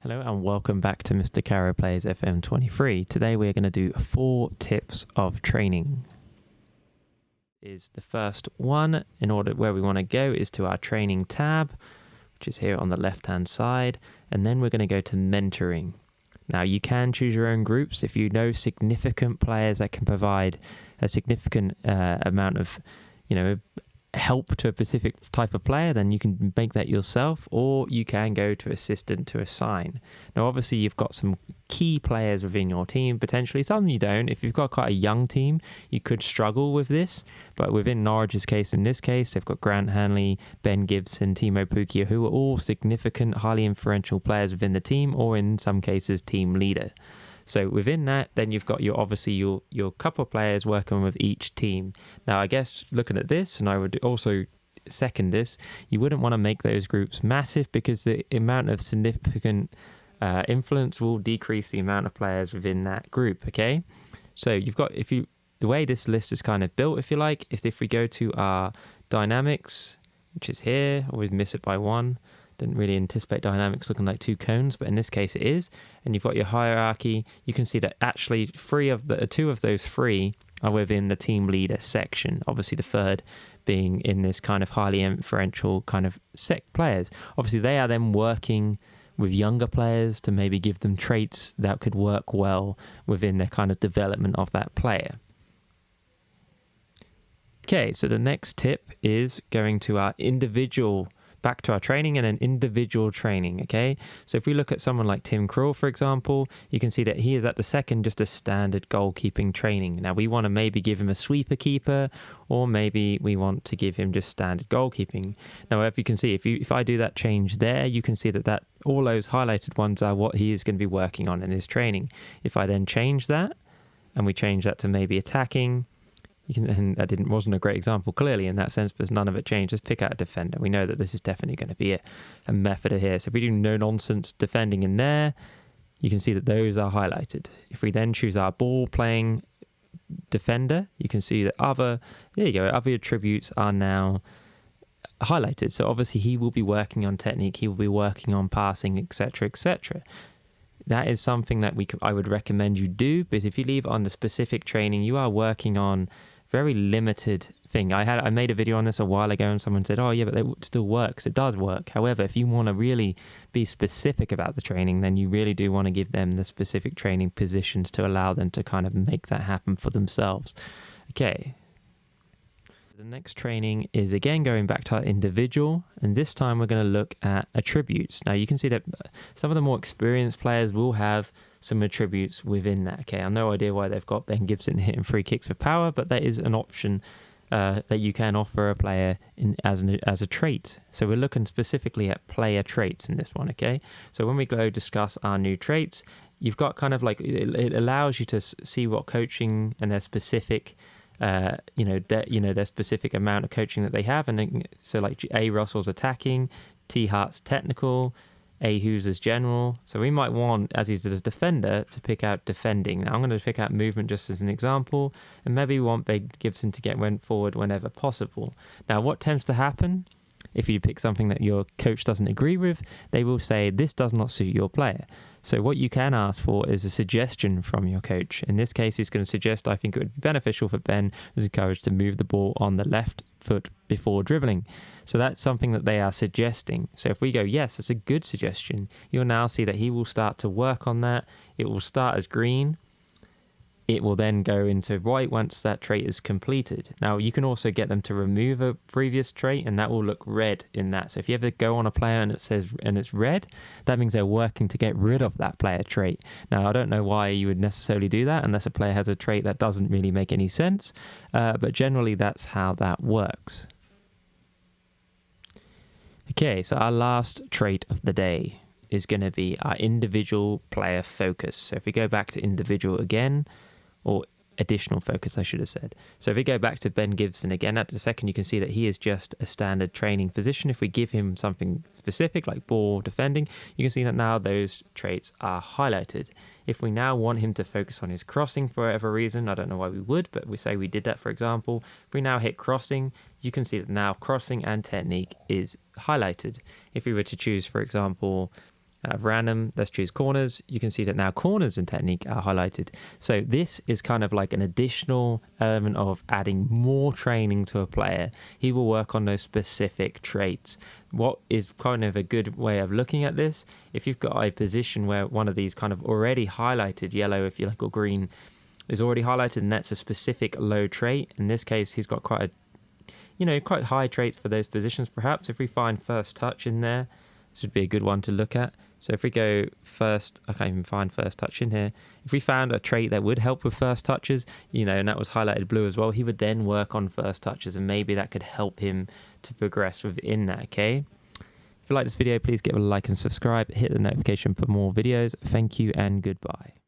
Hello and welcome back to Mr. Carrow Plays FM23. Today we're going to do 4 tips of training. Is the first one, in order where we want to go is to our training tab, which is here on the left hand side, and then we're going to go to mentoring. Now you can choose your own groups if you know significant players that can provide a significant amount of, help to a specific type of player, then you can make that yourself, or you can go to assistant to assign. Now obviously you've got some key players within your team, potentially some you don't. If you've got quite a young team, you could struggle with this, but within Norwich's case, in this case, they've got Grant Hanley, Ben Gibson, Timo Pukki, who are all significant, highly influential players within the team, or in some cases team leader. So within that, then you've got your couple of players working with each team. Now, I guess looking at this, and I would also second this, you wouldn't want to make those groups massive because the amount of significant influence will decrease the amount of players within that group. Okay, so you've got the way this list is kind of built, if you like, if we go to our dynamics, which is here, always miss it by one. Didn't really anticipate dynamics looking like 2 cones, but in this case it is. And you've got your hierarchy. You can see that actually 2 of those 3 are within the team leader section. Obviously the third being in this kind of highly influential kind of players. Obviously they are then working with younger players to maybe give them traits that could work well within their kind of development of that player. Okay, so the next tip is going to our back to our training and an individual training, okay? So if we look at someone like Tim Krul, for example, you can see that he is at the second just a standard goalkeeping training. Now we want to maybe give him a sweeper keeper, or maybe we want to give him just standard goalkeeping. Now if you can see, if I do that change there, you can see that all those highlighted ones are what he is going to be working on in his training. If I then change that, and we change that to maybe attacking, and that wasn't a great example clearly in that sense, because none of it changed. Just pick out a defender. We know that this is definitely going to be a method here. So if we do no nonsense defending in there, you can see that those are highlighted. If we then choose our ball playing defender, you can see that other attributes are now highlighted. So obviously he will be working on technique, he will be working on passing, etc., etc. That is something that I would recommend you do, because if you leave on the specific training, you are working on very limited thing. I made a video on this a while ago and someone said, oh yeah, but it still works. It does work. However, if you want to really be specific about the training, then you really do want to give them the specific training positions to allow them to kind of make that happen for themselves. Okay. The next training is again going back to our individual, and this time we're going to look at attributes. Now you can see that some of the more experienced players will have some attributes within that. Okay, I have no idea why they've got Ben Gibson hitting free kicks with power, but that is an option that you can offer a player as a trait. So we're looking specifically at player traits in this one. Okay, so when we go discuss our new traits, you've got kind of like it allows you to see what coaching and their specific their specific amount of coaching that they have. And then, so like A. Russell's attacking, T. Hart's technical, A. Hughes is general. So we might want, as he's a defender, to pick out defending. Now I'm going to pick out movement just as an example, and maybe we want Ben Gibson to get forward whenever possible. Now what tends to happen if you pick something that your coach doesn't agree with, they will say this does not suit your player. So what you can ask for is a suggestion from your coach. In this case, he's going to suggest, I think it would be beneficial for Ben, who's encouraged to move the ball on the left foot before dribbling. So that's something that they are suggesting. So if we go, yes, it's a good suggestion, you'll now see that he will start to work on that. It will start as green. It will then go into white once that trait is completed. Now you can also get them to remove a previous trait, and that will look red in that. So if you ever go on a player and it's red, that means they're working to get rid of that player trait. Now I don't know why you would necessarily do that unless a player has a trait that doesn't really make any sense, but generally that's how that works. Okay, so our last trait of the day is going to be our individual player focus. So if we go back to individual again, or additional focus, I should have said. So if we go back to Ben Gibson again, at the second you can see that he is just a standard training position. If we give him something specific like ball defending, you can see that now those traits are highlighted. If we now want him to focus on his crossing for whatever reason, I don't know why we would, but we say we did that for example, if we now hit crossing, you can see that now crossing and technique is highlighted. If we were to choose, for example, Out of random, let's choose corners. You can see that now corners and technique are highlighted. So this is kind of like an additional element of adding more training to a player. He will work on those specific traits. What is kind of a good way of looking at this, if you've got a position where one of these kind of already highlighted, yellow if you like, or green, is already highlighted, and that's a specific low trait. In this case, he's got quite high traits for those positions. Perhaps if we find first touch in there, this would be a good one to look at. So if we go first, I can't even find first touch in here. If we found a trait that would help with first touches, and that was highlighted blue as well, he would then work on first touches, and maybe that could help him to progress within that, okay? If you like this video, please give it a like and subscribe. Hit the notification for more videos. Thank you and goodbye.